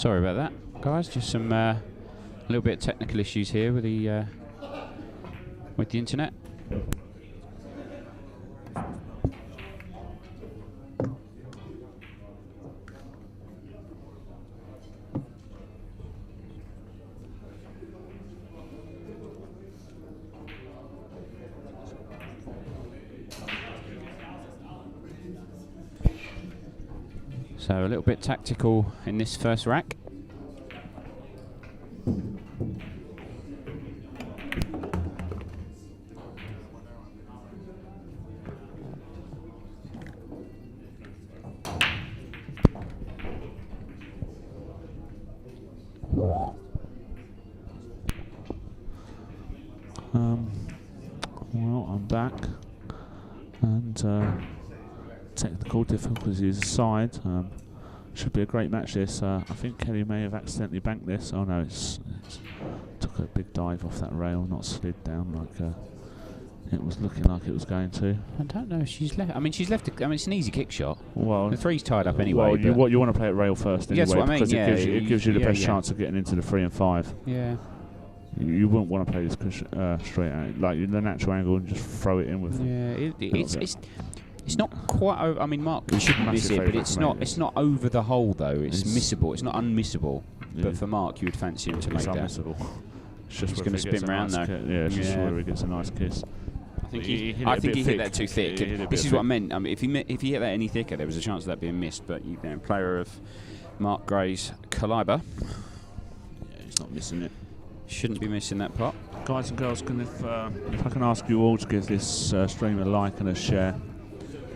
Sorry about that, guys. Just some a little bit of technical issues here with the internet. So a little bit tactical in this first rack. Well, I'm back, and technical difficulties aside, should be a great match this. I think Kelly may have accidentally banked this. Oh no, it's took a big dive off that rail, not slid down like it was looking like it was going to. I don't know if she's left. I mean, she's left. I mean, it's an easy kick shot. Well, the three's tied up anyway. Well, you want to play it rail first anyway, that's what I mean, because it gives you the best yeah. chance of getting into the 3 and 5. Yeah. You wouldn't want to play this straight out, like the natural angle, and just throw it in with. Yeah, it's not quite over. I mean, Mark, you shouldn't miss it, but it's not. It's not over the hole though. It's missable. It's not unmissable. Yeah. But for Mark, you would fancy him to make that. It's unmissable. It's just going to spin round though. Yeah, it's just where he gets a nice kiss. I think he hit that too thick. This is what I meant. I mean, if he hit that any thicker, there was a chance of that being missed. But you know, player of Mark Gray's calibre, he's not missing it. Shouldn't be missing that pot. Guys and girls, if I can ask you all to give this stream a like and a share,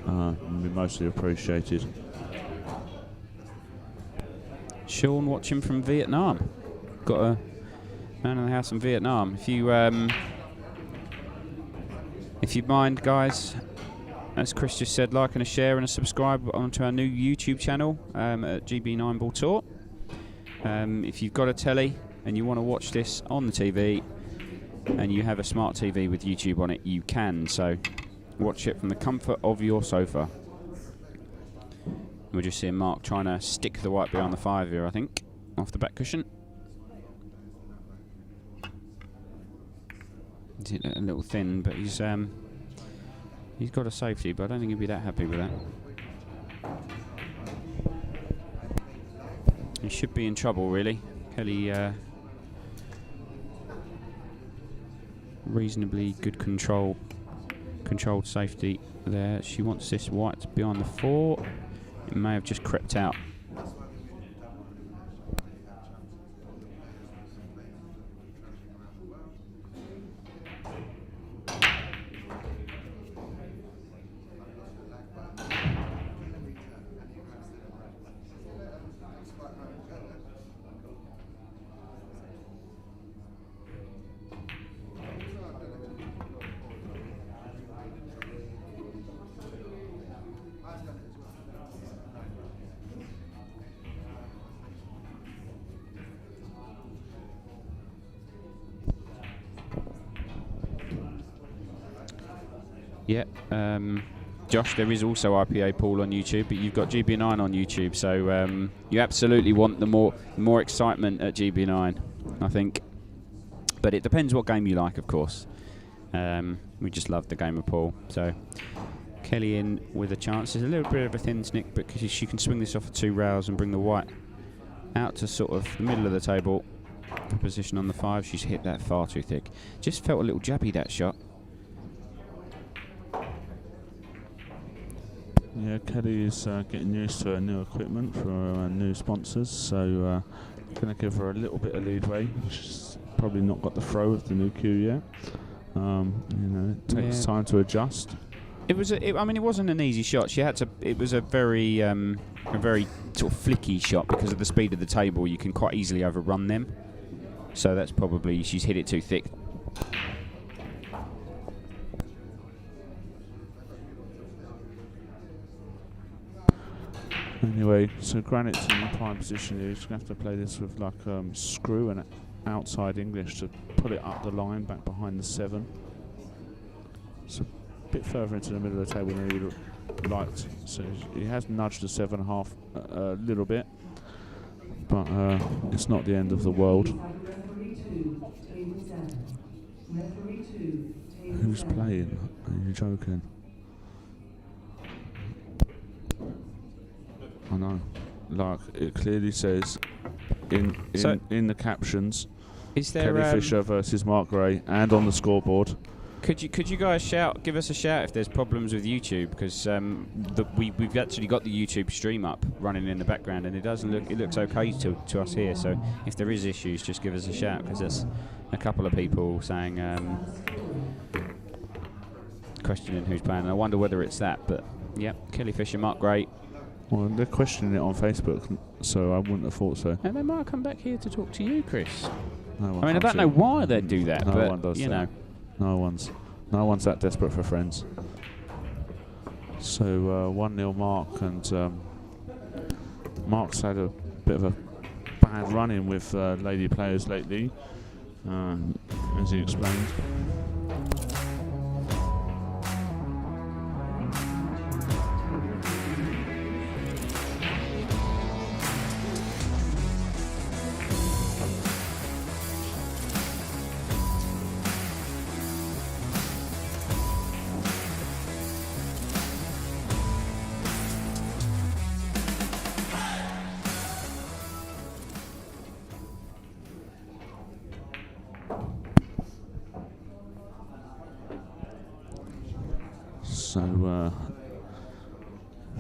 would be mostly appreciated. Sean watching from Vietnam. Got a man in the house in Vietnam. If you mind, guys, as Chris just said, like and a share and a subscribe onto our new YouTube channel at GB9 Ball Tour. If you've got a telly and you want to watch this on the TV and you have a smart TV with YouTube on it, you can. So watch it from the comfort of your sofa. We're just seeing Mark trying to stick the white behind the 5 here, I think, off the back cushion. He's a little thin, but he's got a safety, but I don't think he'll be that happy with that. He should be in trouble, really. Kelly, reasonably good controlled safety there. She wants this white behind the 4. It may have just crept out. Yeah, Josh, there is also IPA Pool on YouTube, but you've got GB9 on YouTube, so you absolutely want the more excitement at GB9, I think. But it depends what game you like, of course. We just love the game of pool. So Kelly in with a chance. There's a little bit of a thin snick, but because she can swing this off of 2 rails and bring the white out to sort of the middle of the table for position on the 5. She's hit that far too thick. Just felt a little jabby, that shot. Yeah, Kelly is getting used to her new equipment from her new sponsors, so going to give her a little bit of leadway. She's probably not got the throw of the new cue yet. You know, it takes time to adjust. It was. I mean, it wasn't an easy shot. She had to. It was a very sort of flicky shot because of the speed of the table. You can quite easily overrun them. So that's probably she's hit it too thick. Anyway, so Granite's in the prime position here. He's going to have to play this with like screw and outside English to pull it up the line back behind the 7. It's a bit further into the middle of the table than he would have liked. So he has nudged the 7.5 a little bit. but it's not the end of the world. Who's playing? Are you joking? I know. Like, it clearly says in the captions, is there Kelly Fisher versus Mark Gray, and on the scoreboard. Could you guys give us a shout if there's problems with YouTube, because we've actually got the YouTube stream up running in the background and it looks okay to us here. So if there is issues, just give us a shout, because there's a couple of people saying questioning who's playing. And I wonder whether it's that, but yeah, Kelly Fisher, Mark Gray. Well, they're questioning it on Facebook, so I wouldn't have thought so. And they might come back here to talk to you, Chris. No, I mean, I don't know why they'd do that, no but one does you know. No one's that desperate for friends. So 1-0 Mark, and Mark's had a bit of a bad run-in with lady players lately, as he explained. So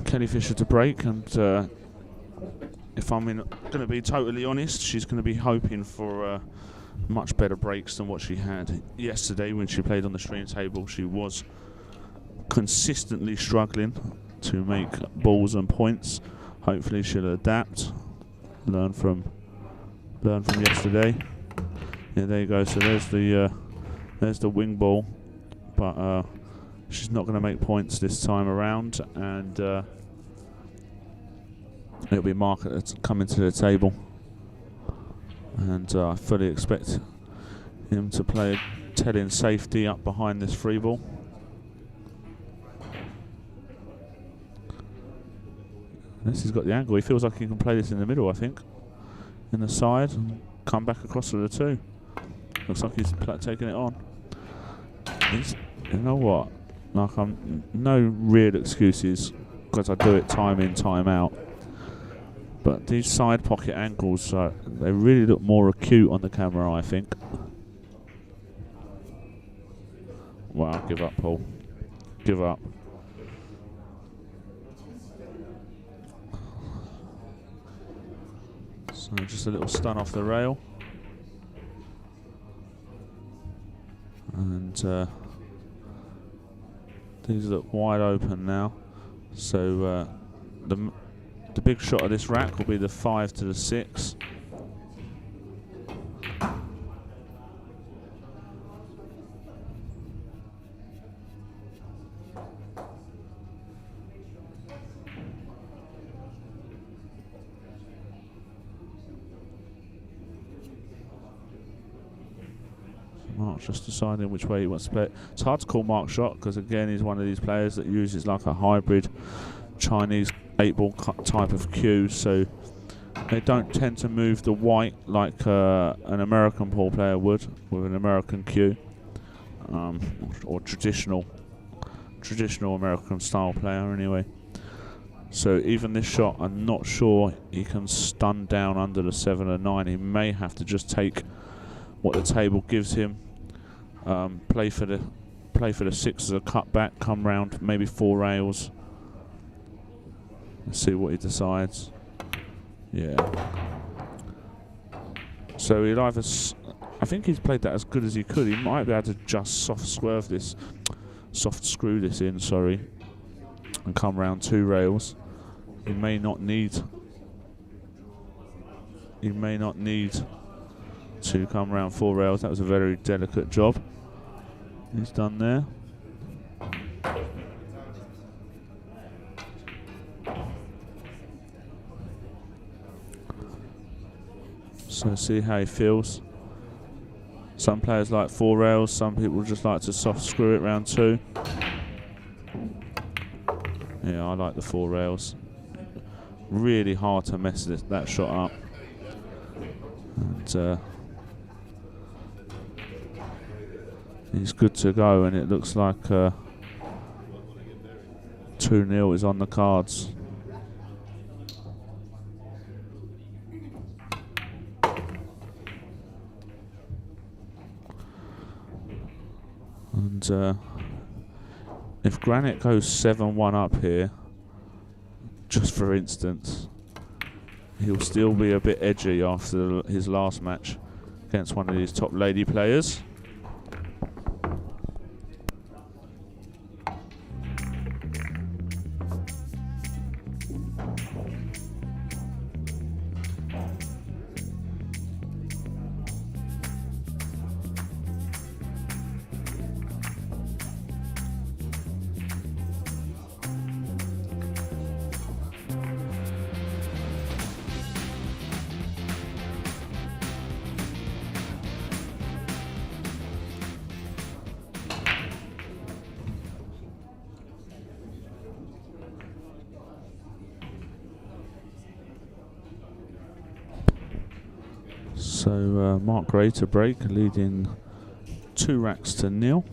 Kelly Fisher to break, and if I'm going to be totally honest, she's going to be hoping for much better breaks than what she had yesterday when she played on the stream table. She was consistently struggling to make balls and points. Hopefully she'll adapt, learn from yesterday. Yeah, there you go. So there's the wing ball, but she's not going to make points this time around, and it'll be Mark coming to the table, and I fully expect him to play telling safety up behind this free ball. This has got the angle. He feels like he can play this in the middle, I think, in the side, and come back across to the two. Looks like he's taking it on. You know what? Like, I'm no real excuses, because I do it time in, time out. But these side pocket angles, they really look more acute on the camera, I think. Wow, give up, Paul. Give up. So just a little stun off the rail. And these look wide open now. So the big shot of this rack will be the 5 to the 6. Mark's just deciding which way he wants to play it. It's hard to call Mark's shot, because again he's one of these players that uses like a hybrid Chinese 8-ball type of cue, so they don't tend to move the white like an American pool player would with an American cue, or traditional American style player anyway. So even this shot, I'm not sure he can stun down under the 7 or 9. He may have to just take what the table gives him, play for the 6 as a cutback, come round maybe 4 rails. Let's see what he decides. Yeah. So he'll either I think he's played that as good as he could. He might be able to just soft screw this in, sorry, and come round 2 rails. He may not need to come round 4 rails. That was a very delicate job he's done there. So see how he feels. Some players like 4 rails, some people just like to soft screw it round 2. Yeah, I like the 4 rails. Really hard to mess that shot up. and he's good to go, and it looks like 2-0 is on the cards. And if Granite goes 7-1 up here, just for instance, he'll still be a bit edgy after his last match against one of these top lady players. So Mark Gray to break, leading 2 racks to 0.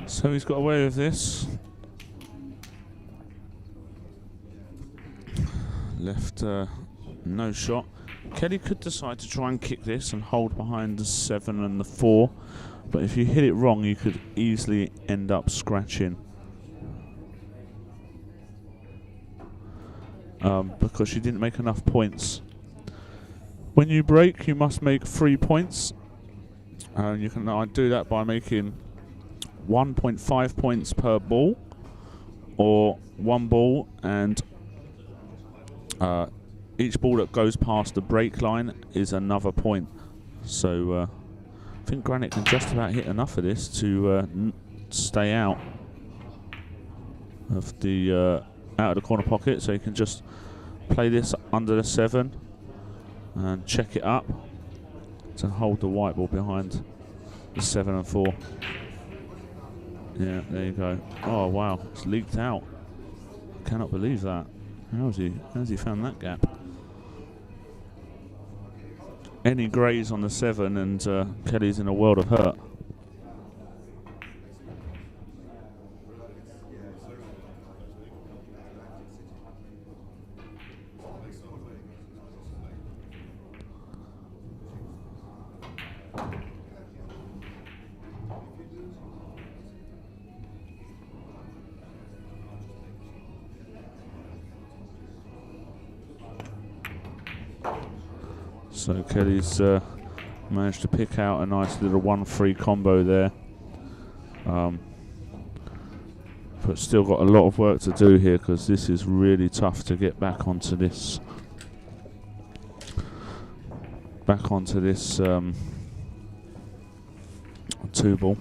So he's got away with this. Left no shot. Kelly could decide to try and kick this and hold behind the 7 and the 4, but if you hit it wrong you could easily end up scratching. Because she didn't make enough points. When you break you must make 3 points. You can do that by making 1.5 points per ball, or 1 ball, and each ball that goes past the break line is another point. So I think Granite can just about hit enough of this to stay out of the corner pocket, so you can just play this under the 7 and check it up to hold the white ball behind the 7 and 4. Yeah, there you go. Oh wow, it's leaked out. Cannot believe that. How's he found that gap? Any greys on the 7 and Kelly's in a world of hurt. So Kelly's managed to pick out a nice little 1-3 combo there. But still got a lot of work to do here, because this is really tough to get back onto this. Two ball.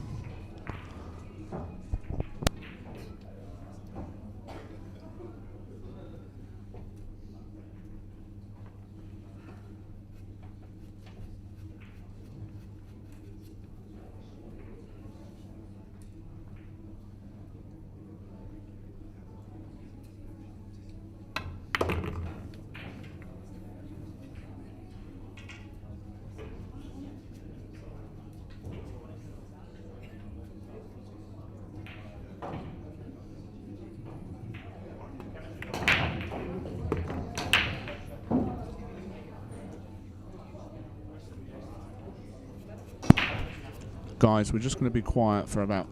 Guys, we're just going to be quiet for about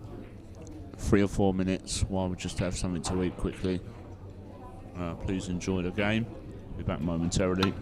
3 or 4 minutes while we just have something to eat quickly. Please enjoy the game. Be back momentarily.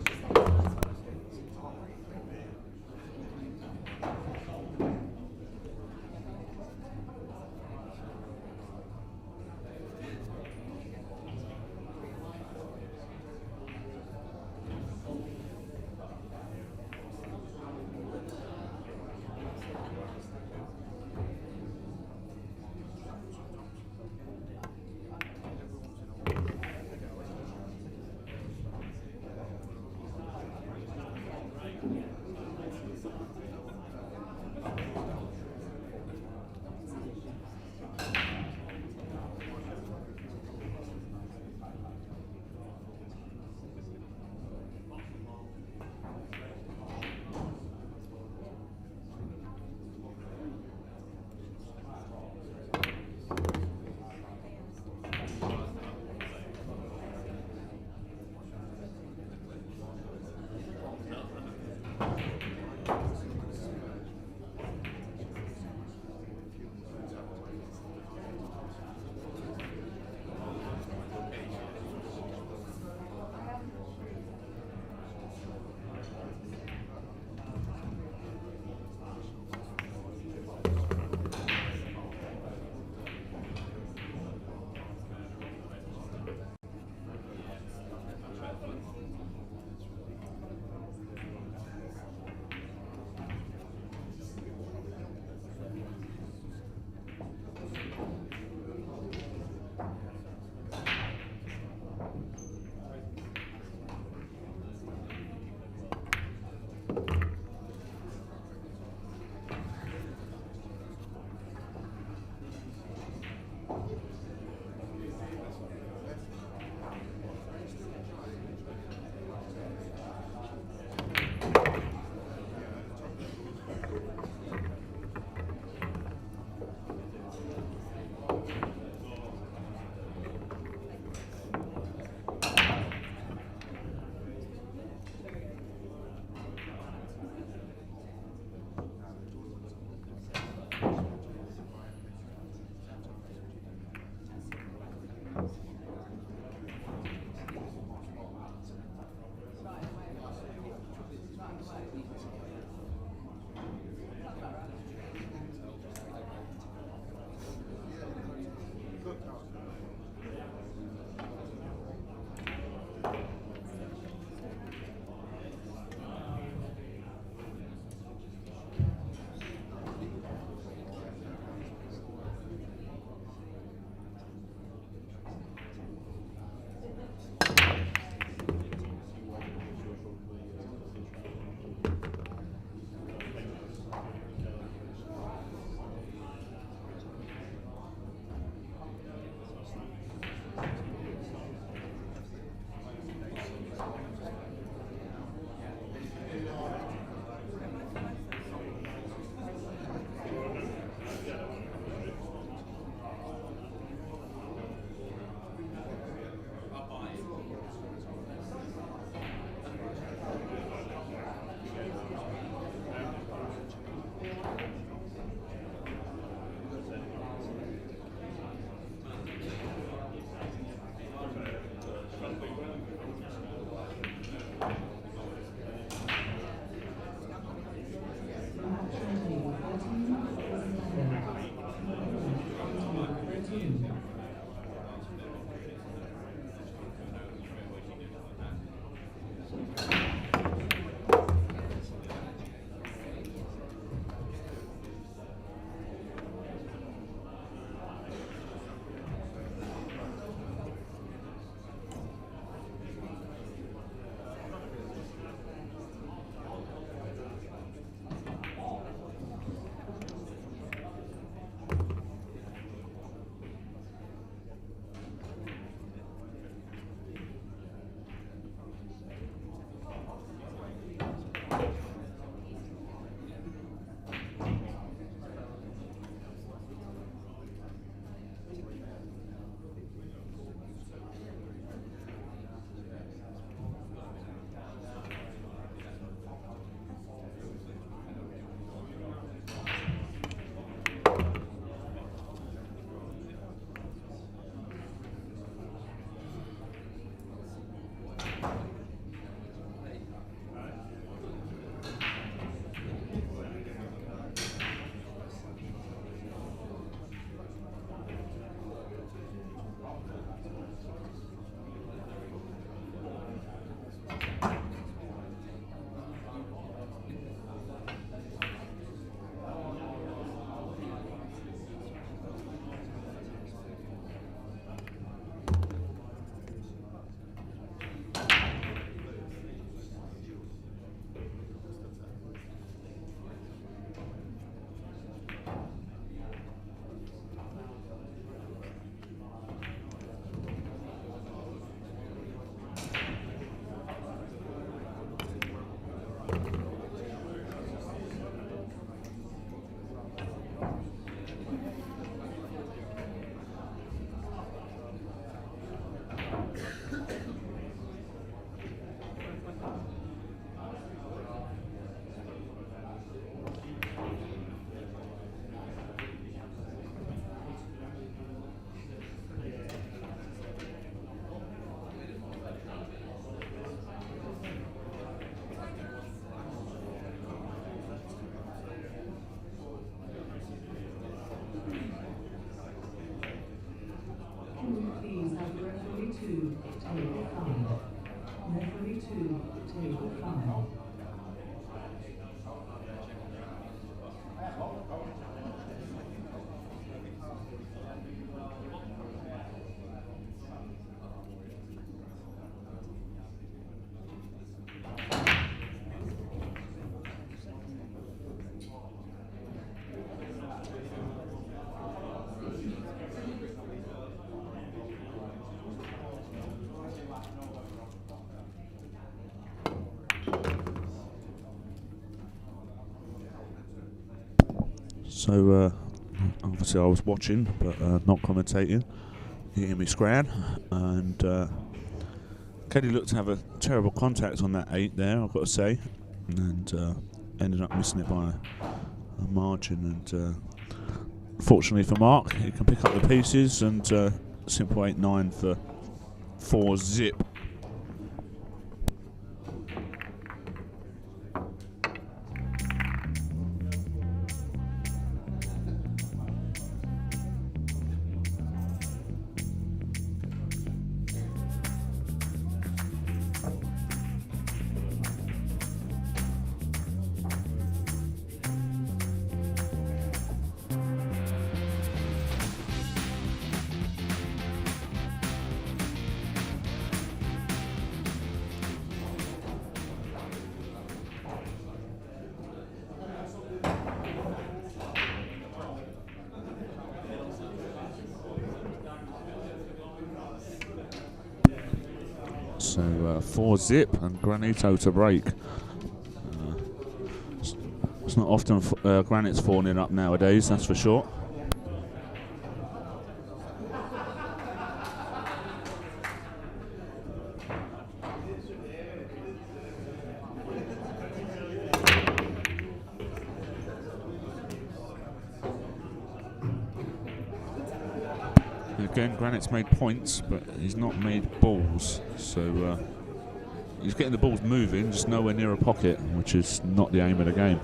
So obviously I was watching, but not commentating. You hear me scran, and Kelly looked to have a terrible contact on that 8 there, I've got to say, and ended up missing it by a margin. And fortunately for Mark, he can pick up the pieces, and simple 8-9 for 4-zip. So 4-zip and Granito to break. It's not often Granite's falling up nowadays, that's for sure. Again, Granite's made points, but he's not made balls. So he's getting the balls moving, just nowhere near a pocket, which is not the aim of the game.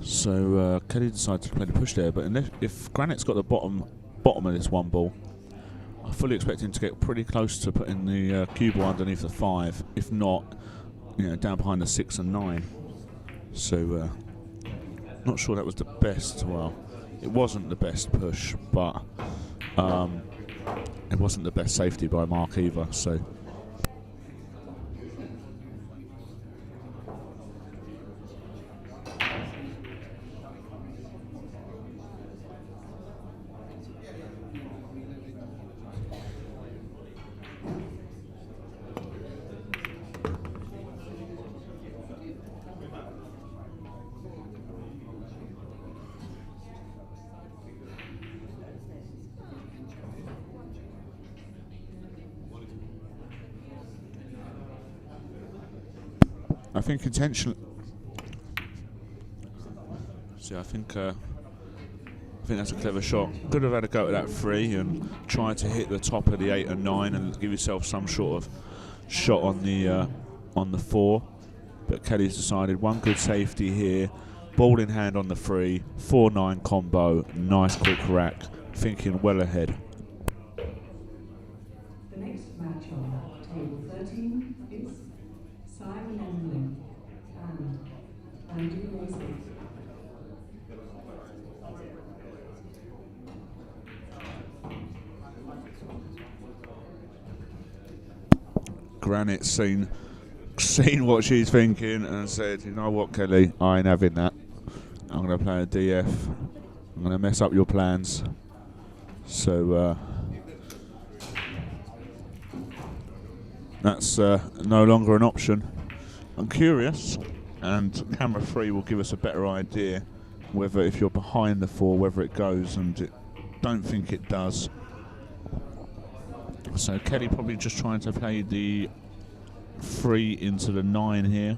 So Kelly decided to play the push there, but if Granite's got the bottom of this one ball, I fully expect him to get pretty close to putting the cue ball underneath the 5. If not, down behind the 6 and 9. So not sure that was the best. Well, it wasn't the best push, but it wasn't the best safety by Mark either. So. I think intentionally. See, I think that's a clever shot. Could have had a go at that 3 and try to hit the top of the 8 and 9 and give yourself some sort of shot on the 4. But Kelly's decided one good safety here, ball in hand on the 3, 4-9 combo, nice quick rack, thinking well ahead. The next match on table 13 is Simon Emily and Andy Lacey. Granite's seen what she's thinking and said, you know what, Kelly, I ain't having that. I'm going to play a DF. I'm going to mess up your plans. So that's no longer an option. I'm curious, and camera 3 will give us a better idea whether if you're behind the 4, whether it goes, and don't think it does. So Kelly probably just trying to play the 3 into the 9 here,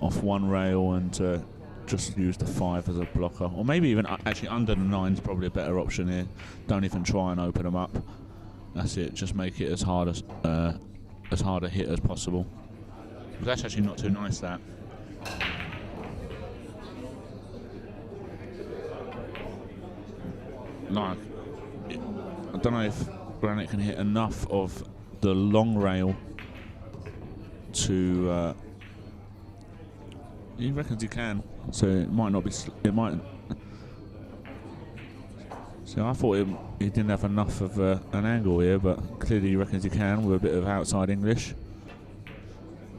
off one rail, and just use the 5 as a blocker. Or maybe even actually under the 9 is probably a better option here. Don't even try and open them up. That's it, just make it as hard as as hard a hit as possible. But that's actually not too nice, that. Like, I don't know if Granite can hit enough of the long rail to. He reckons he can, so it might not be. It might. So I thought he didn't have enough of an angle here, but clearly he reckons he can with a bit of outside English.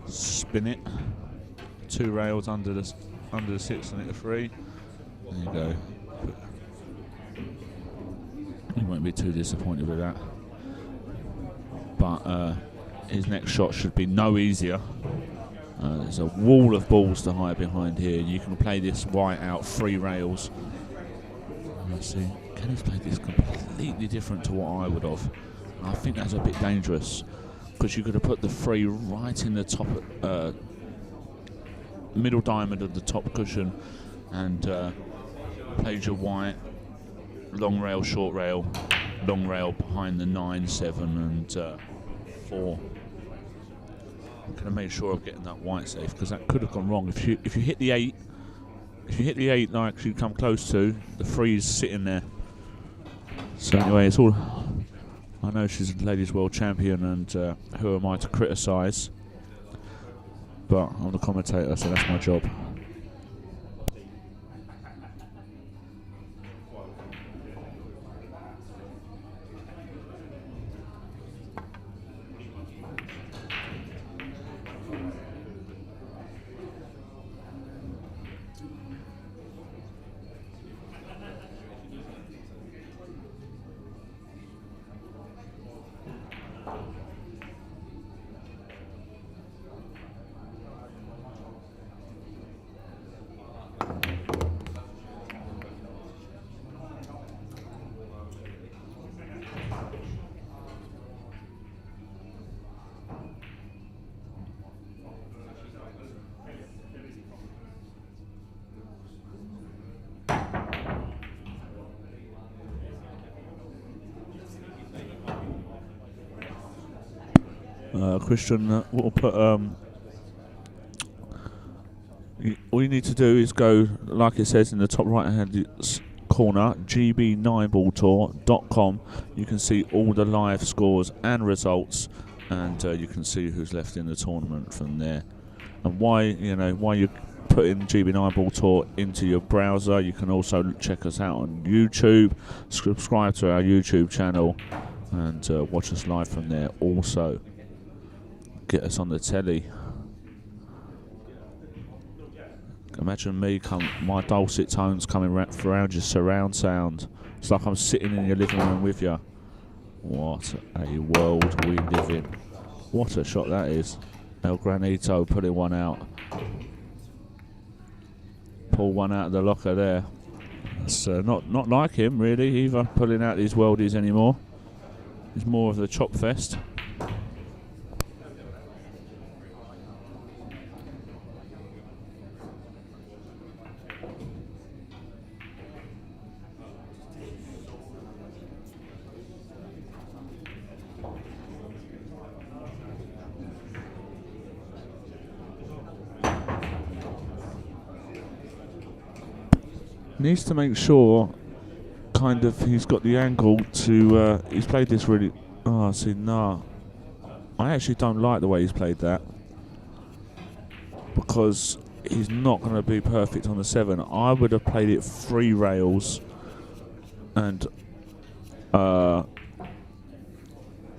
Spin it. 2 rails under the 6 and hit a 3. There you go. He won't be too disappointed with that. But his next shot should be no easier. There's a wall of balls to hide behind here. You can play this white out 3 rails. Let's see. Kenny's played this completely different to what I would have. I think that's a bit dangerous because you could have put the 3 right in the top, middle diamond of the top cushion, and played your white, long rail, short rail, long rail behind the 9, 7, and 4. I'm going to make sure of getting that white safe because that could have gone wrong. If you hit the 8, like you come close to, the 3 is sitting there. So anyway, it's all. I know she's a ladies' world champion, and who am I to criticise? But I'm the commentator, so that's my job. Christian will put all you need to do is go, like it says in the top right hand corner, gb9balltour.com. You can see all the live scores and results, and you can see who's left in the tournament from there. And why you put in GB9 Ball Tour into your browser, you can also check us out on YouTube, subscribe to our YouTube channel, and watch us live from there. Also get us on the telly. Imagine me, my dulcet tones coming around your surround sound. It's like I'm sitting in your living room with you. What a world we live in. What a shot that is. El Granito pulling one out. Pull one out of the locker there. It's not like him really either, pulling out these worldies anymore. It's more of the chop fest. Needs to make sure kind of he's got the angle to he's played this really I actually don't like the way he's played that, because he's not going to be perfect on the 7. I would have played it 3 rails and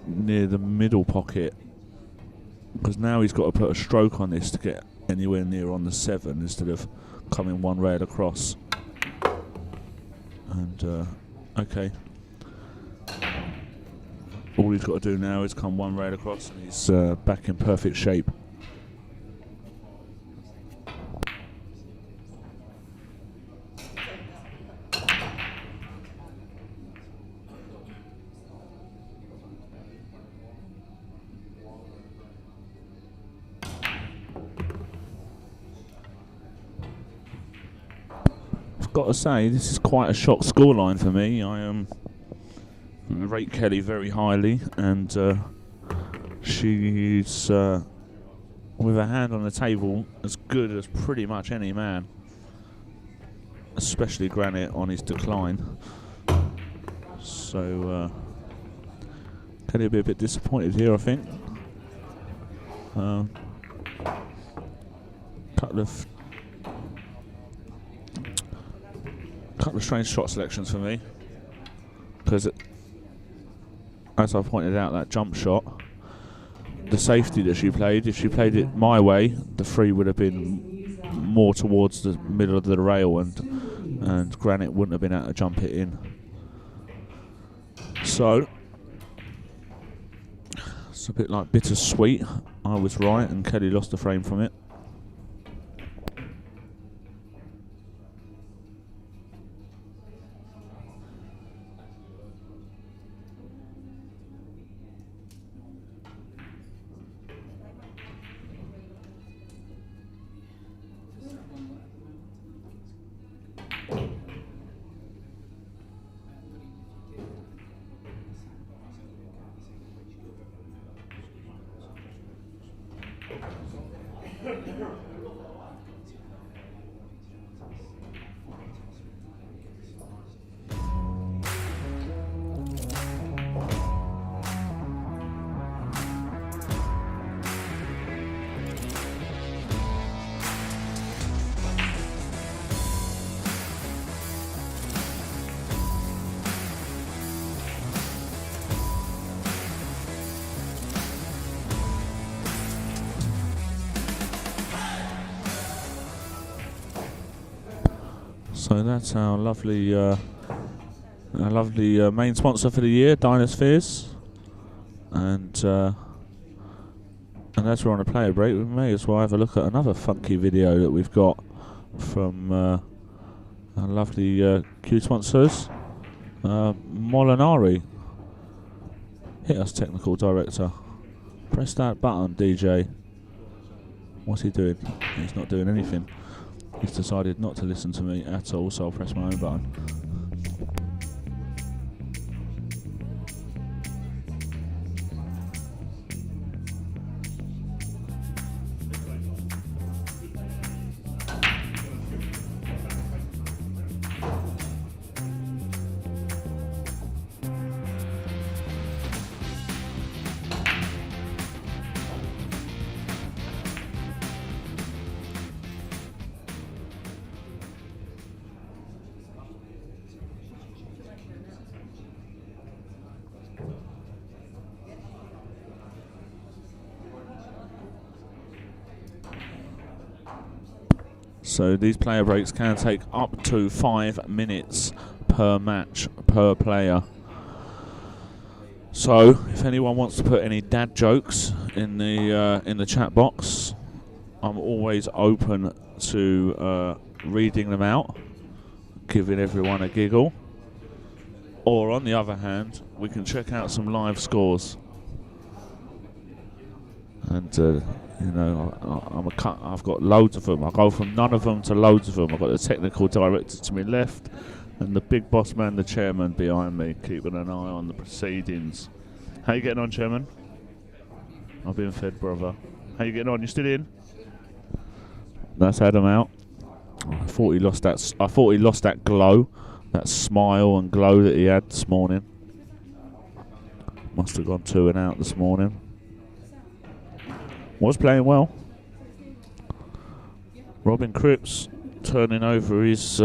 near the middle pocket, because now he's got to put a stroke on this to get anywhere near on the 7 instead of coming 1 rail across. And okay, all he's got to do now is come 1 rail across and he's back in perfect shape. Got to say, this is quite a shock scoreline for me. I rate Kelly very highly, and She's with her hand on the table as good as pretty much any man, especially Granite on his decline. So Kelly will be a bit disappointed here, I think. Couple of strange shot selections for me, because as I pointed out, that jump shot, the safety that she played, if she played it my way, the free would have been more towards the middle of the rail, and Granite wouldn't have been able to jump it in. So it's a bit like bittersweet. I was right and Kelly lost the frame from it. So that's our lovely main sponsor for the year, Dynaspheres, and as we're on a player break, we may as well have a look at another funky video that we've got from our lovely Q sponsors, Molinari. Hit us, technical director. Press that button, DJ. What's he doing? He's not doing anything. He's decided not to listen to me at all, so I'll press my own button. So these player breaks can take up to 5 minutes per match per player. So if anyone wants to put any dad jokes in the chat box, I'm always open to reading them out, giving everyone a giggle. Or on the other hand, we can check out some live scores. And you know, I've got loads of them. I go from none of them to loads of them. I've got the technical director to my left and the big boss man, the chairman, behind me, keeping an eye on the proceedings. How you getting on, chairman? I've been fed, brother. How you getting on? You still in? That's Adam out. I thought he lost that. I thought he lost that glow, that smile and glow that he had this morning. Must have gone 2 and out this morning. Was playing well. Robin Cripps turning over his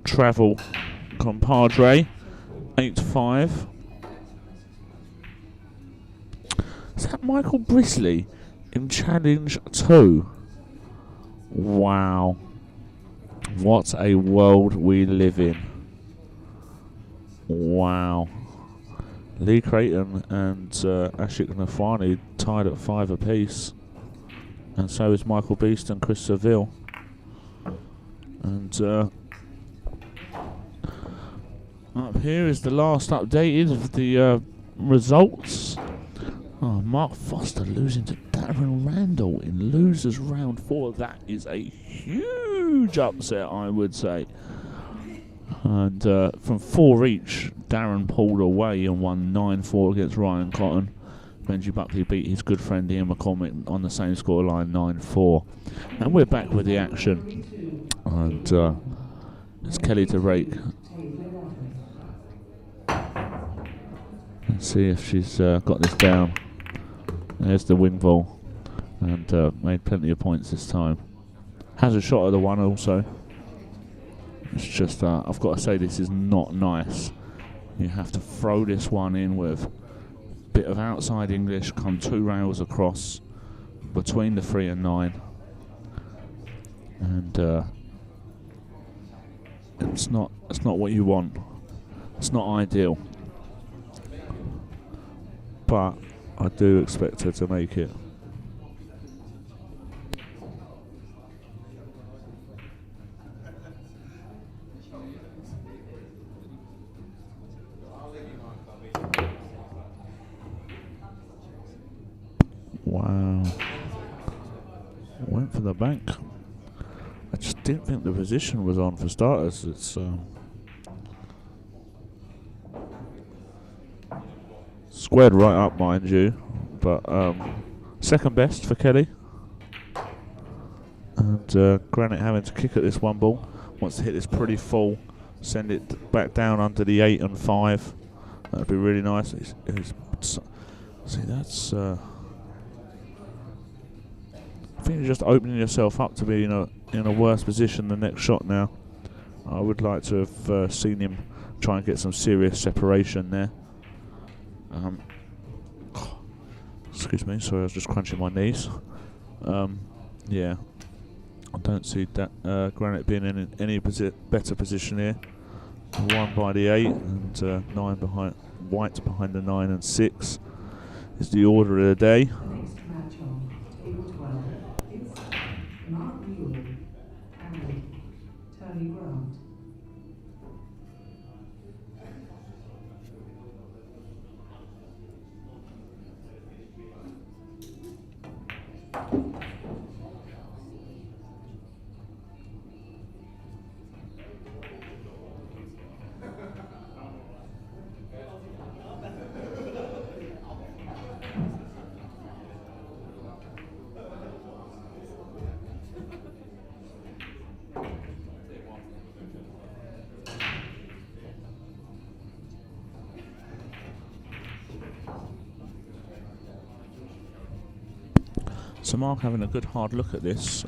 travel compadre, 8-5. Is that Michael Brisley in Challenge 2? Wow. What a world we live in. Wow. Lee Creighton and Ashik Nafani tied at 5 apiece. And so is Michael Beast and Chris Seville. And up here is the last updated of the results. Oh, Mark Foster losing to Darren Randall in losers round 4. That is a huge upset, I would say. And from 4 each Darren pulled away and won 9-4 against Ryan Cotton. Benji Buckley beat his good friend Ian McCormick on the same scoreline, 9-4. And we're back with the action. And it's Kelly to rake. Let's see if she's got this down. There's the wing ball. And made plenty of points this time. Has a shot at the one also. It's just, I've got to say, this is not nice. You have to throw this one in with a bit of outside English, come 2 rails across between the 3 and 9. And it's not what you want. It's not ideal. But I do expect her to make it. Wow. Went for the bank. I just didn't think the position was on for starters. It's squared right up, mind you. But second best for Kelly. And Granite having to kick at this one ball. Wants to hit this pretty full. Send it back down under the 8 and 5. That'd be really nice. See, that's... I think you're just opening yourself up to be in a worse position the next shot now. I would like to have seen him try and get some serious separation there. Excuse me, sorry, I was just crunching my knees. Yeah, I don't see that Granite being in any better position here. 1 by the 8 and 9 behind, White behind the 9 and 6 is the order of the day. Next match on table 12 is Mark Newell and Tony Grant. So Mark having a good hard look at this.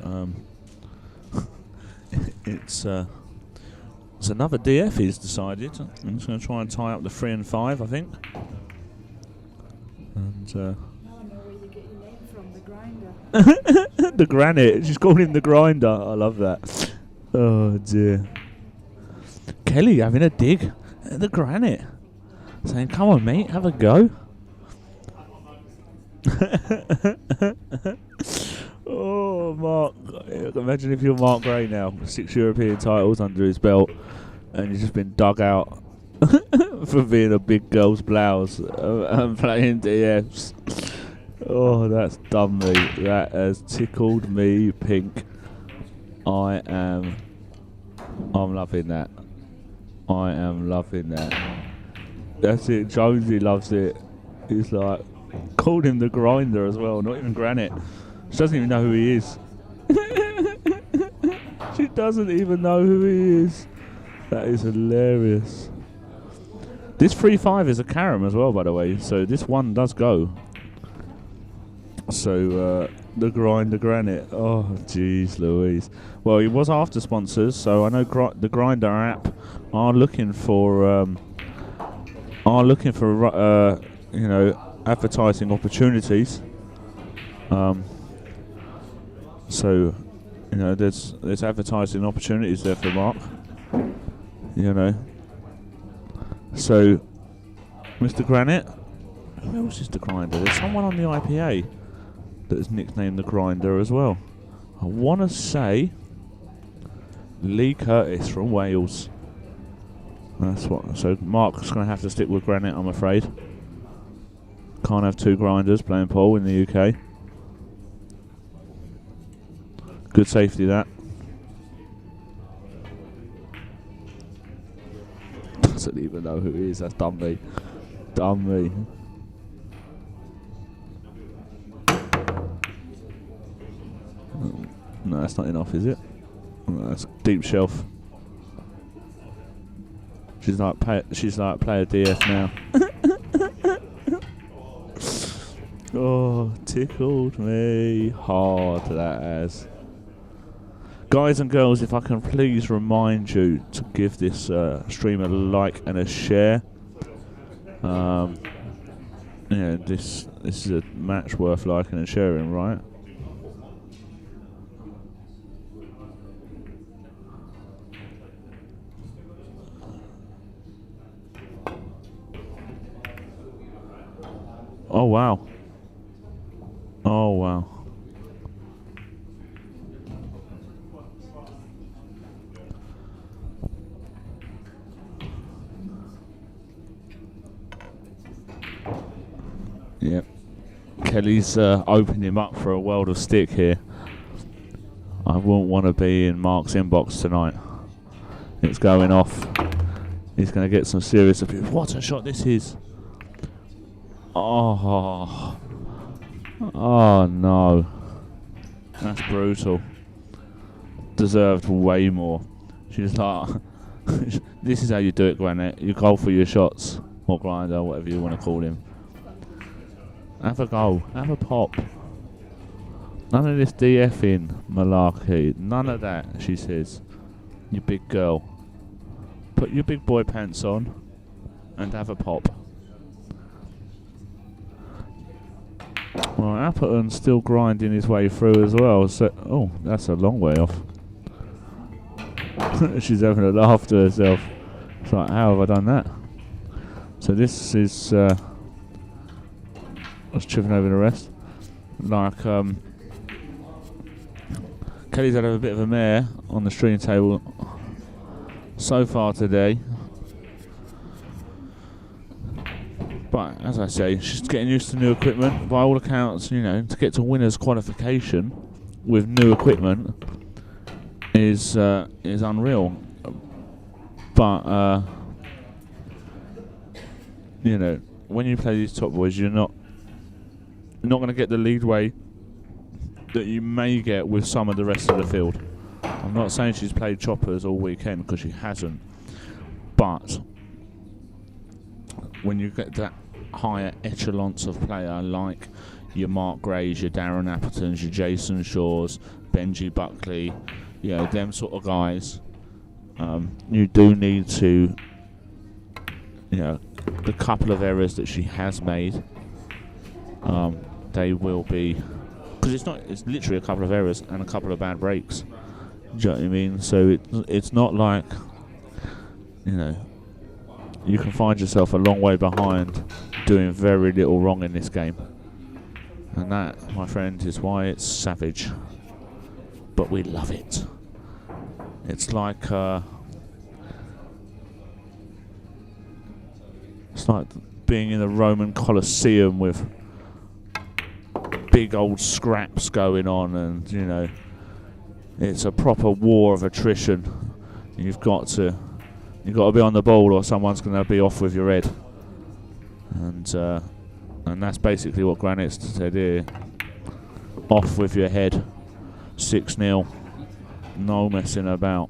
It's another DF he's decided. I'm just going to try and tie up the 3 and 5, I think. And Now I know where you get your name from, the grinder. the Granite. She's called him the Grinder. I love that. Oh dear. Kelly having a dig at the Granite, saying, "Come on, mate, have a go." Oh, Mark. Imagine if you're Mark Gray now, 6 European titles under his belt, and you've just been dug out for being a big girl's blouse and playing DFs. Oh, that's done me. That has tickled me pink. I'm loving that. I am loving that. That's it. Jonesy loves it. He's like, called him the Grinder as well, not even Granite. She doesn't even know who he is. She doesn't even know who he is. That is hilarious. This 3-5 is a carom as well, by the way, so this one does go. So, the Grinder Granite. Oh, jeez Louise. Well, he was after sponsors, so I know the Grinder app are looking for, you know, advertising opportunities. So, you know, there's advertising opportunities there for Mark. You know. So, Mr. Granite. Who else is the Grinder? There's someone on the IPA that is nicknamed the Grinder as well. I want to say Lee Curtis from Wales. That's what. So Mark's going to have to stick with Granite, I'm afraid. Can't have 2 grinders playing pole in the UK. Good safety that. doesn't even know who he is. That's done me. Done me. No, that's not enough, is it? No, that's deep shelf. She's like play a DF now. Oh, tickled me hard, that has. Guys and girls, if I can please remind you to give this stream a like and a share. Yeah, this is a match worth liking and sharing, right? Oh wow. Oh wow. Yep. Kelly's opened him up for a world of stick here. I wouldn't want to be in Mark's inbox tonight. It's going off. He's going to get some serious abuse. What a shot this is. Oh. Oh no. That's brutal. Deserved way more. She's like, this is how you do it, Granite. You go for your shots. Or grinder, whatever you want to call him. Have a go. Have a pop. None of this DFing malarkey. None of that, she says. You big girl. Put your big boy pants on and have a pop. Well, Appleton's still grinding his way through as well. So, oh, that's a long way off. She's having a laugh to herself. It's like, how have I done that? So this is... I was tripping over the rest. Like, Kelly's had a bit of a mare on the stream table so far today. But as I say, she's getting used to new equipment. By all accounts, you know, to get to winner's qualification with new equipment is unreal. But you know, when you play these top boys, you're not going to get the leadway that you may get with some of the rest of the field. I'm not saying she's played choppers all weekend, because she hasn't. But when you get that higher echelons of player like your Mark Grays, your Darren Appletons, your Jason Shaws, Benji Buckley, you know, them sort of guys, you do need to, you know, the couple of errors that she has made, they will be, because it's literally a couple of errors and a couple of bad breaks. Do you know what I mean? So it's not like, you know, you can find yourself a long way behind doing very little wrong in this game. And that, my friend, is why it's savage. But we love it. It's like being in the Roman Colosseum with big old scraps going on, and you know, it's a proper war of attrition. You've got to be on the ball, or someone's going to be off with your head. And that's basically what Granite said here. Off with your head. 6-0. No messing about.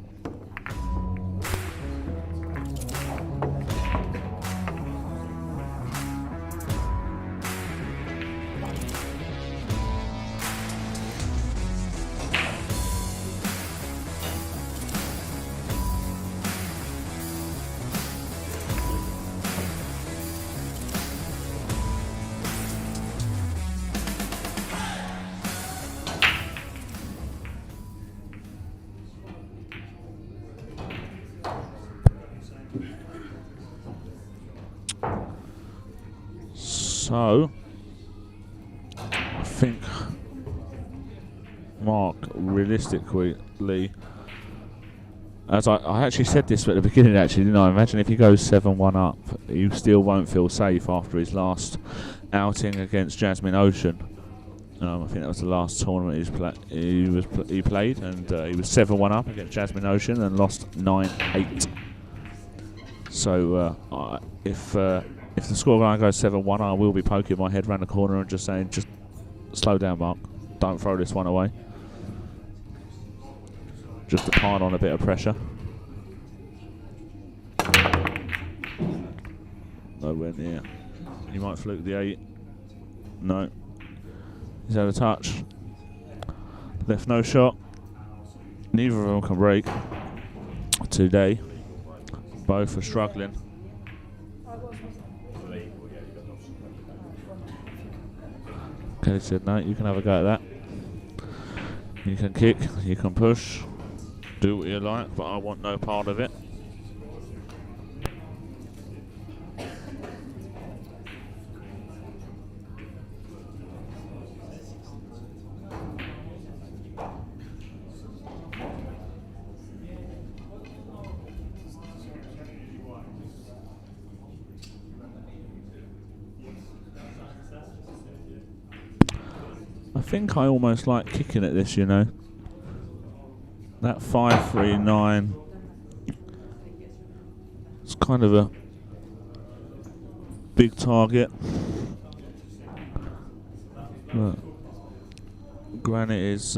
So, I think Mark, realistically, as I actually said this at the beginning, actually, didn't I? Imagine if he goes 7-1 up, he still won't feel safe after his last outing against Jasmine Ocean. I think that was the last tournament he played, and he was 7-1 up against Jasmine Ocean and lost 9-8. So if the scoreline goes 7-1, I will be poking my head round the corner and just saying, just slow down, Mark. Don't throw this one away. Just to pile on a bit of pressure. Nowhere near. He might fluke the 8. No. He's had a touch. Left no shot. Neither of them can break today. Both are struggling. Kelly said, no, you can have a go at that. You can kick, you can push, do what you like, but I want no part of it. I think I almost like kicking at this, you know. That 5-3-9. It's kind of a big target. But Granite is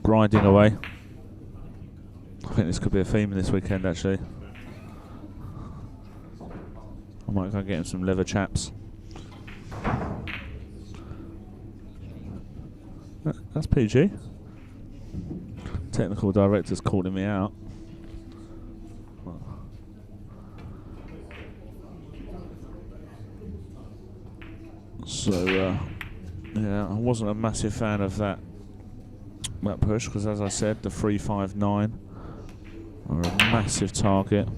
grinding away. I think this could be a theme this weekend, actually. I might go get him some leather chaps. That's PG. Technical director's calling me out. So, yeah, I wasn't a massive fan of that push because, as I said, the 3-5-9 are a massive target.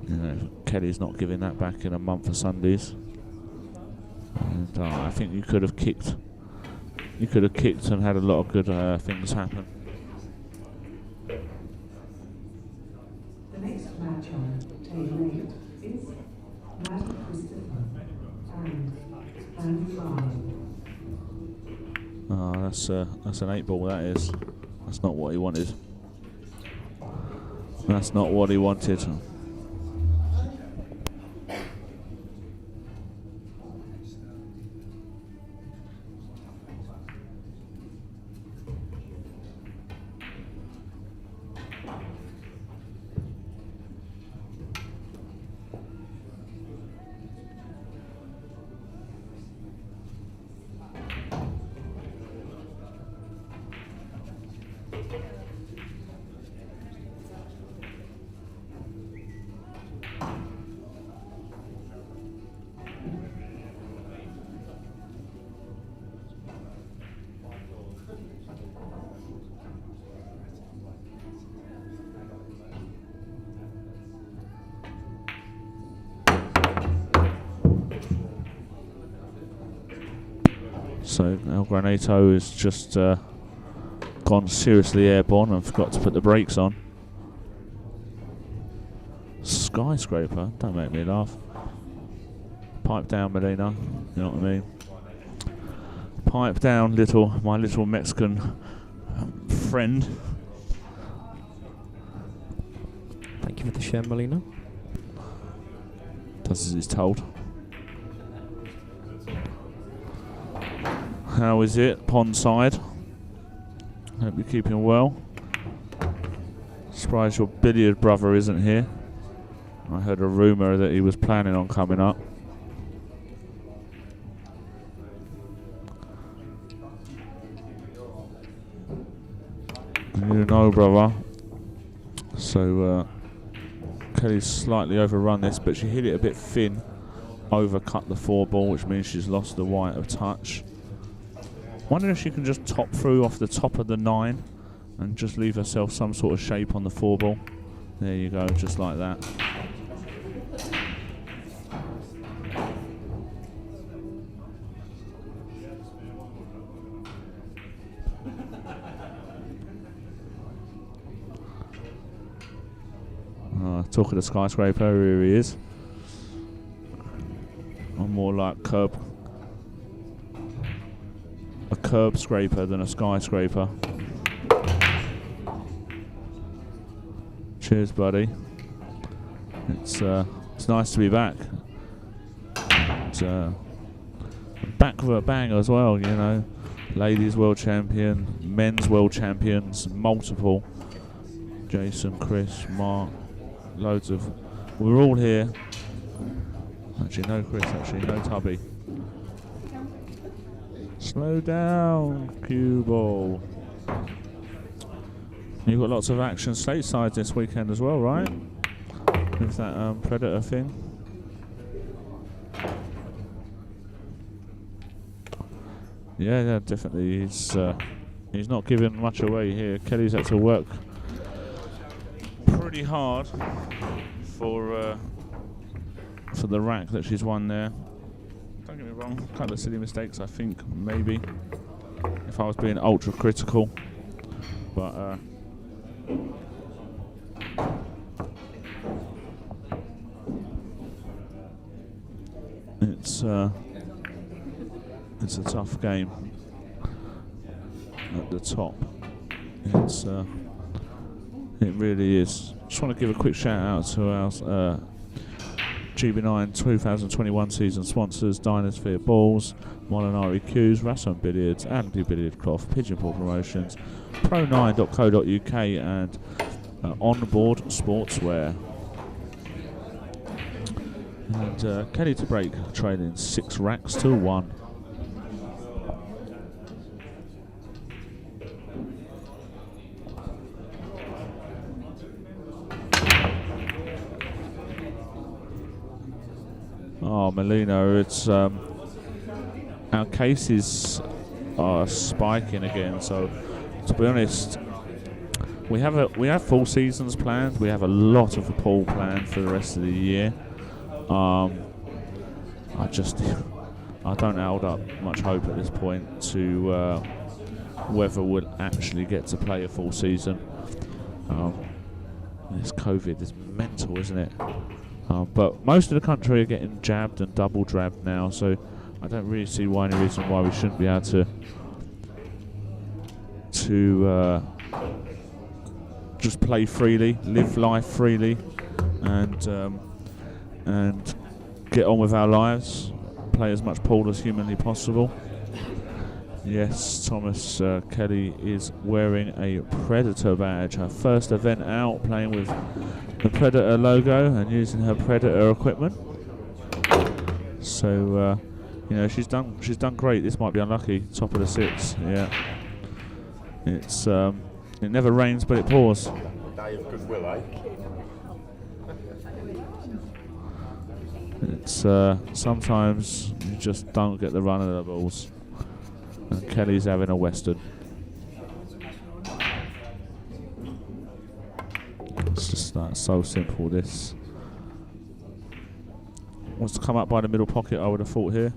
You know, Kelly's not giving that back in a month of Sundays. And I think you could have kicked. You could have kicked and had a lot of good things happen. The next match on table 8 is Matt Christopher and Andrew Ryan. Oh, that's an 8 ball. That is. That's not what he wanted. That's not what he wanted. So El Granato has just gone seriously airborne and forgot to put the brakes on. Skyscraper? Don't make me laugh. Pipe down, Medina. You know what I mean? Pipe down, my little Mexican friend. Thank you for the share, Molina. Does as he's told. How is it, pond side? Hope you're keeping well. Surprised your billiard brother isn't here. I heard a rumour that he was planning on coming up. You know, brother. So Kelly's slightly overrun this, but she hit it a bit thin. Overcut the 4 ball, which means she's lost the white of touch. Wondering if she can just top through off the top of the 9 and just leave herself some sort of shape on the 4 ball. There you go, just like that. Talking to Skyscraper, here he is. I'm more like a curb scraper than a skyscraper. Cheers, buddy. It's nice to be back. Back with a bang as well, you know. Ladies world champion, men's world champions, multiple. Jason, Chris, Mark, loads of. We're all here. Actually, no Chris. Actually, no Tubby. Slow down, cue ball. You've got lots of action stateside this weekend as well, right? With that Predator thing. Yeah, definitely. He's not giving much away here. Kelly's had to work pretty hard for the rack that she's won there. Don't get me wrong, a couple of silly mistakes, I think, maybe, if I was being ultra critical. But it's a tough game at the top. It really is. Just want to give a quick shout out to our GB9 2021 season sponsors: Dynaspheres Balls, Molinari Cues, Rasson Billiards, Adley Billiard Cloth, Pigeonpole Promotions, Pro9.co.uk, and Onboard Sportswear. And Kelly to break, trailing 6 racks to 1. Oh, Melina, it's our cases are spiking again. So, to be honest, we have full seasons planned. We have a lot of the pool planned for the rest of the year. I don't hold up much hope at this point to whether we'll actually get to play a full season. This COVID is mental, isn't it? But most of the country are getting jabbed and double jabbed now, so I don't really see any reason why we shouldn't be able to just play freely, live life freely, and get on with our lives, play as much pool as humanly possible. Yes, Thomas, Kelly is wearing a Predator badge. Her first event out, playing with the Predator logo and using her Predator equipment. So, you know, she's done great. This might be unlucky. Top of the 6. Yeah. It's it never rains, but it pours. Day of goodwill, eh? It's sometimes you just don't get the run of the balls. And Kelly's having a Western. It's just so simple. This wants to come up by the middle pocket, I would have thought here.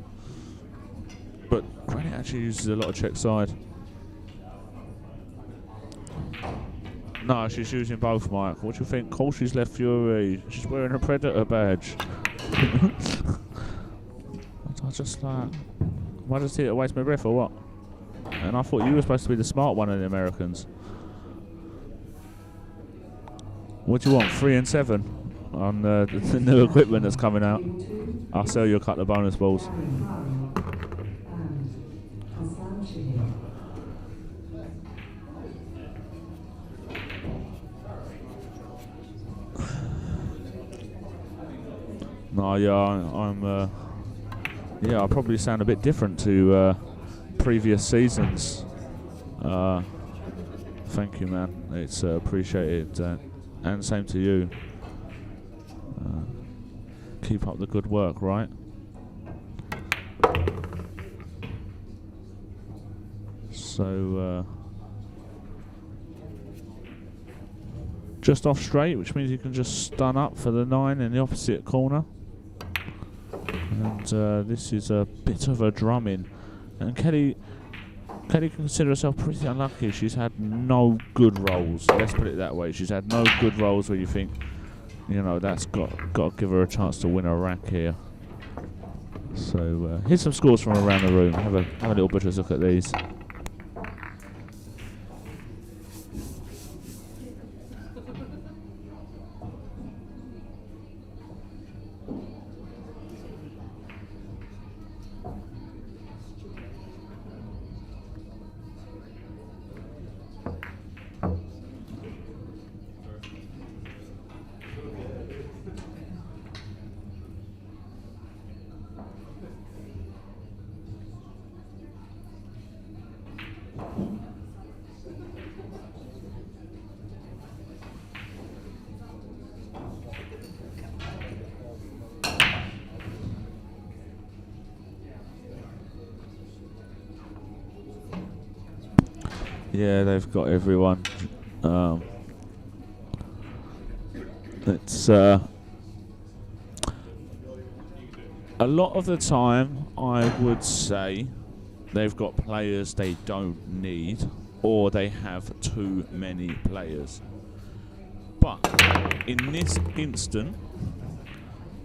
But Granite actually uses a lot of check side. No, she's using both, Mike. What do you think? Of course she's left Fury. She's wearing a Predator badge. I just like... Am I just here to waste my breath or what? And I thought you were supposed to be the smart one of the Americans. What do you want? 3 and 7 on the new equipment that's coming out. I'll sell you a couple of bonus balls. No, yeah, yeah, I probably sound a bit different to previous seasons. Thank you, man. It's appreciated, and same to you. Keep up the good work, right? So, just off straight, which means you can just stun up for the 9 in the opposite corner. And this is a bit of a drumming. And Kelly can consider herself pretty unlucky. She's had no good rolls. Let's put it that way. She's had no good rolls where you think, you know, that's got to give her a chance to win a rack here. So here's some scores from around the room. Have a little butcher's look at these. Yeah, they've got everyone. It's a lot of the time, I would say they've got players they don't need, or they have too many players. But in this instant,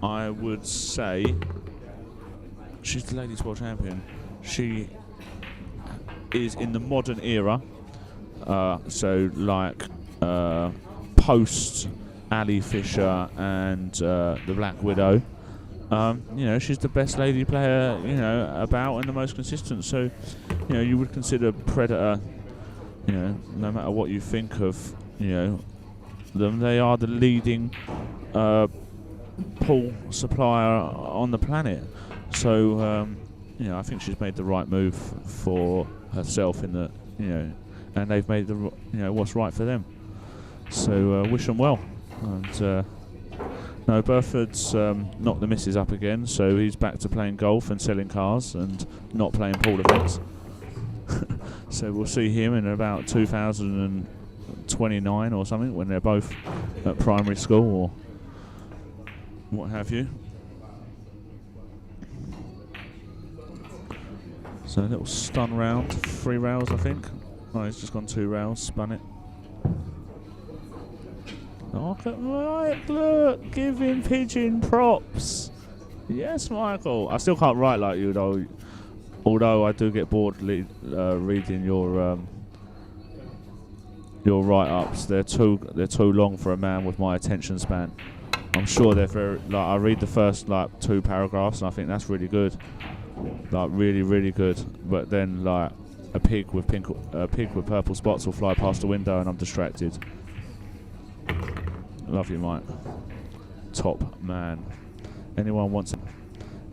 I would say she's the ladies' world champion. She is in the modern era, so like post Ali Fisher and the Black Widow. She's the best lady player, about and the most consistent. So, you would consider Predator, no matter what you think of, them, they are the leading pool supplier on the planet. So, I think she's made the right move for herself in the, and they've made the, what's right for them. So, wish them well. And, no, Burford's knocked the missus up again, so he's back to playing golf and selling cars and not playing pool events. So we'll see him in about 2029 or something, when they're both at primary school or what have you. So a little stun round, 3 rails I think. Oh, he's just gone 2 rails, spun it. Look at Mike, look, give him pigeon props. Yes, Michael. I still can't write like you though, although I do get bored reading your write-ups. They're too long for a man with my attention span. I'm sure they're very, I read the first 2 paragraphs and I think that's really good, really really good. But then a pig with purple spots will fly past the window and I'm distracted. Love you, Mike. Top man. Anyone wants to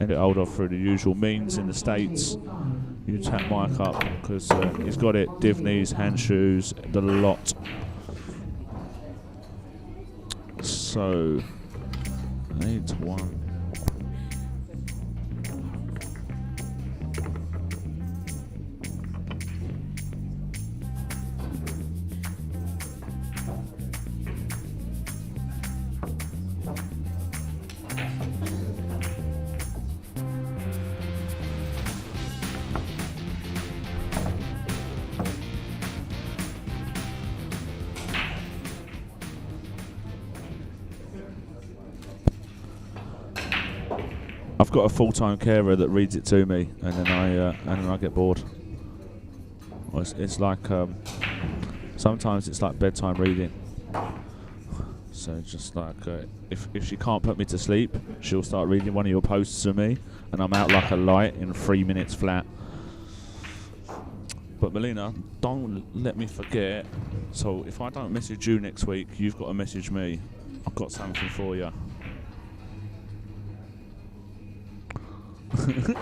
get hold of through the usual means in the States, you tap Mike up because he's got it. Div knees, hand shoes, the lot. So, 8-1. I've got a full-time carer that reads it to me, and then I get bored. Well, it's like sometimes it's like bedtime reading. So just if she can't put me to sleep, she'll start reading one of your posts to me, and I'm out like a light in 3 minutes flat. But Melina, don't let me forget. So if I don't message you next week, you've got to message me. I've got something for you.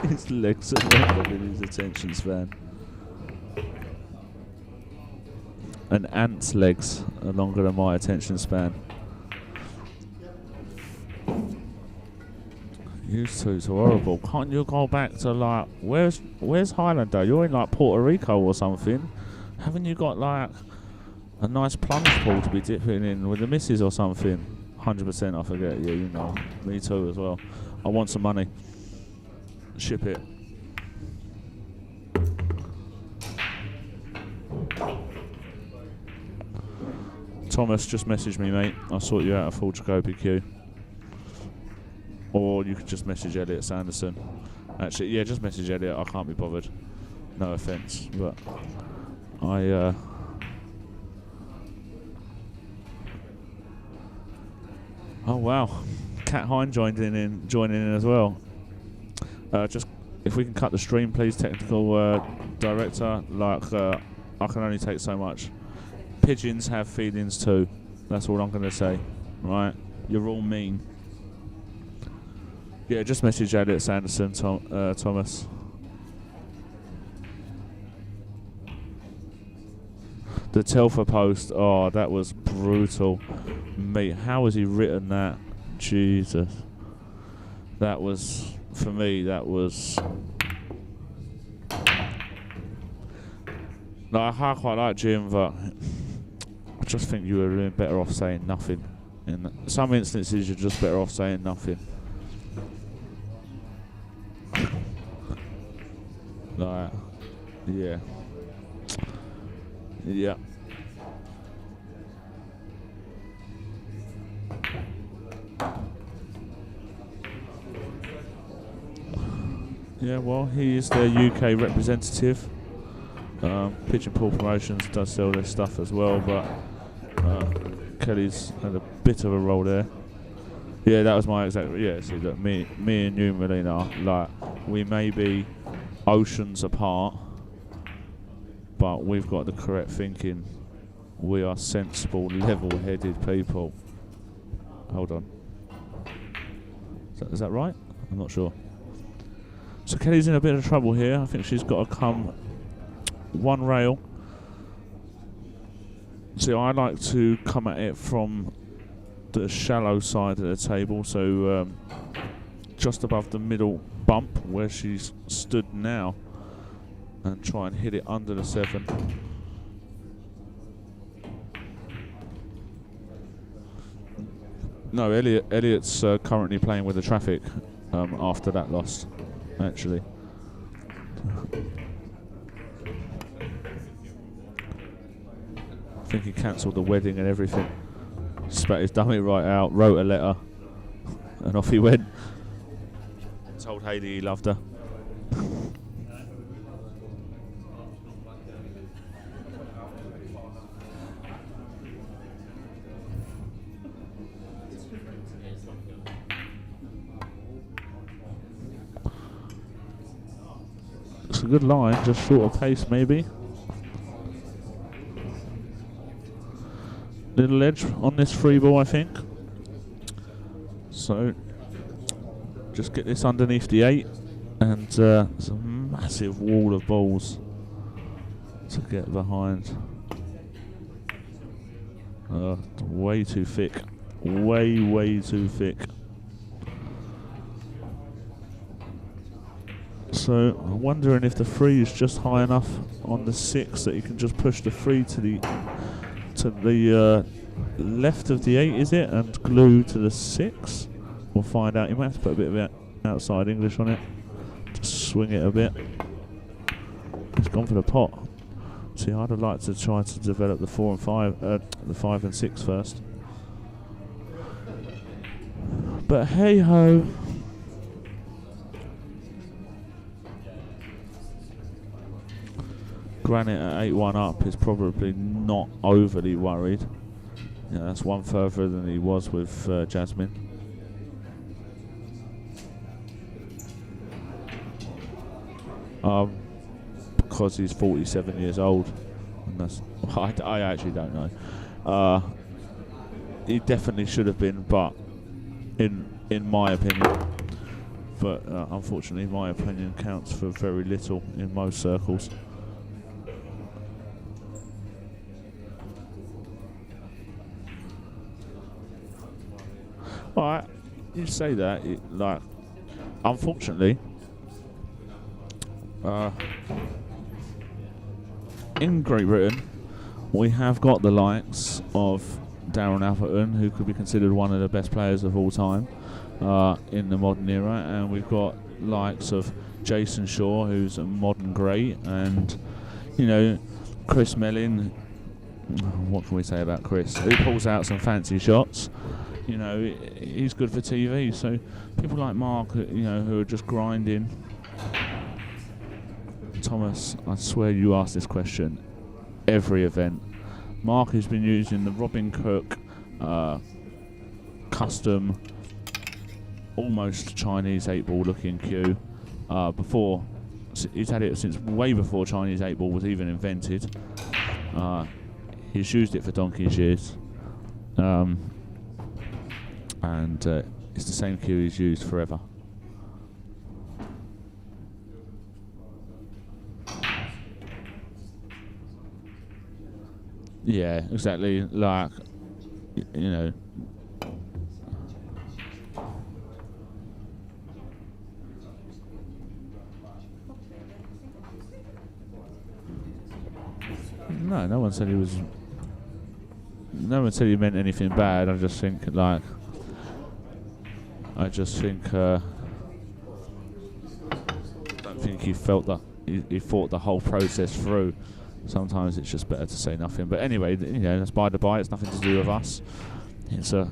His legs are longer than his attention span. An ant's legs are longer than my attention span. You two's horrible. Can't you go back to where's Highlander? You're in Puerto Rico or something. Haven't you got a nice plunge pool to be dipping in with the missus or something? 100% I forget. Yeah, me too as well. I want some money. Ship it. Thomas, just message me, mate. I'll sort you out a full Jacoby queue. Or you could just message Elliot Sanderson. Actually, yeah, just message Elliot. I can't be bothered. No offence, but oh wow, Cat Hine joining in as well. Just if we can cut the stream, please, technical director. I can only take so much. Pigeons have feelings too. That's all I'm going to say. Right? You're all mean. Yeah, just message Elliot Sanderson, Thomas. The Telfer post. Oh, that was brutal. Mate, how has he written that? Jesus. That was... For me, that was Like, I quite like Jim, but I just think you were doing better off saying nothing. In some instances, you're just better off saying nothing. Like, yeah. Yeah. Yeah, well, he is their UK representative. Pigeon Pool Promotions does sell their stuff as well, but Kelly's had a bit of a role there. Yeah, that was my exact. Yeah, see, look, me and you, Melina, like, we may be oceans apart, but we've got the correct thinking. We are sensible, level-headed people. Hold on. Is that right? I'm not sure. So Kelly's in a bit of trouble here. I think she's got to come one rail. See, I like to come at it from the shallow side of the table, so just above the middle bump where she's stood now, and try and hit it under the 7. No, Elliot's currently playing with the traffic after that loss, actually. I think he cancelled the wedding and everything. Spat his dummy right out, wrote a letter, and off he went. Told Hayley he loved her. It's a good line, just short of pace maybe. Little edge on this free ball, I think. So, just get this underneath the 8, and there's a massive wall of balls to get behind. Way too thick. Way too thick. So, I'm wondering if the 3 is just high enough on the 6 that you can just push the 3 to the left of the 8, is it? And glue to the 6? We'll find out. You might have to put a bit of outside English on it. Just swing it a bit. It's gone for the pot. See, I'd have liked to try to develop the 4 and 5, the 5 and 6 first. But hey ho. Granite at 8-1 up is probably not overly worried. Yeah, that's one further than he was with Jasmine. Because he's 47 years old. And that's, I actually don't know. He definitely should have been, but in my opinion. But unfortunately, my opinion counts for very little in most circles. Alright, you say that, like, unfortunately, in Great Britain, we have got the likes of Darren Atherton, who could be considered one of the best players of all time in the modern era, and we've got likes of Jason Shaw, who's a modern great, and, you know, Chris Mellin. What can we say about Chris? He pulls out some fancy shots. You know, he's good for TV. So people like Mark, you know, who are just grinding. Thomas, I swear you ask this question every event. Mark has been using the Robin Cook custom, almost Chinese 8-ball looking cue before. He's had it since way before Chinese 8-ball was even invented. He's used it for donkey's years. And it's the same cue he's used forever. Yeah, exactly. Like, you know. No, no one said he was. No one said he meant anything bad. I just think like. I don't think he felt that he thought the whole process through. Sometimes it's just better to say nothing. But anyway, that's by the by. It's nothing to do with us. It's a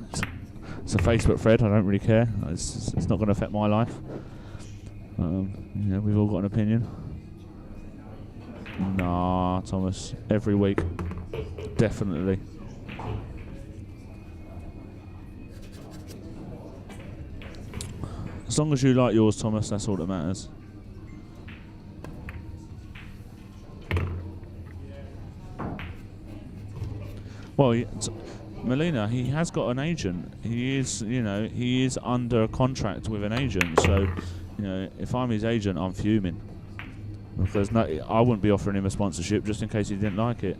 Facebook thread. I don't really care. It's not going to affect my life. We've all got an opinion. Nah, Thomas. Every week, definitely. As long as you like yours, Thomas, that's all that matters. Well, Molina, he has got an agent. He is under a contract with an agent. So, if I'm his agent, I'm fuming because I wouldn't be offering him a sponsorship just in case he didn't like it.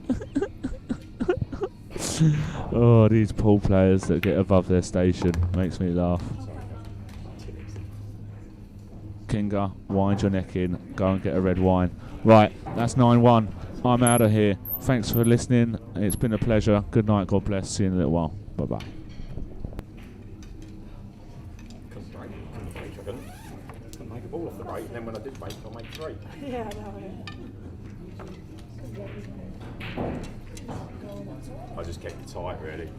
Oh, these pool players that get above their station makes me laugh. Kinga, wind your neck in, go and get a red wine. Right, that's 9-1. I'm out of here. Thanks for listening. It's been a pleasure. Good night, God bless. See you in a little while. Bye-bye. Couldn't make a ball off the break, and then when I did break, I made 3. Yeah, I know. I just kept it tight, really.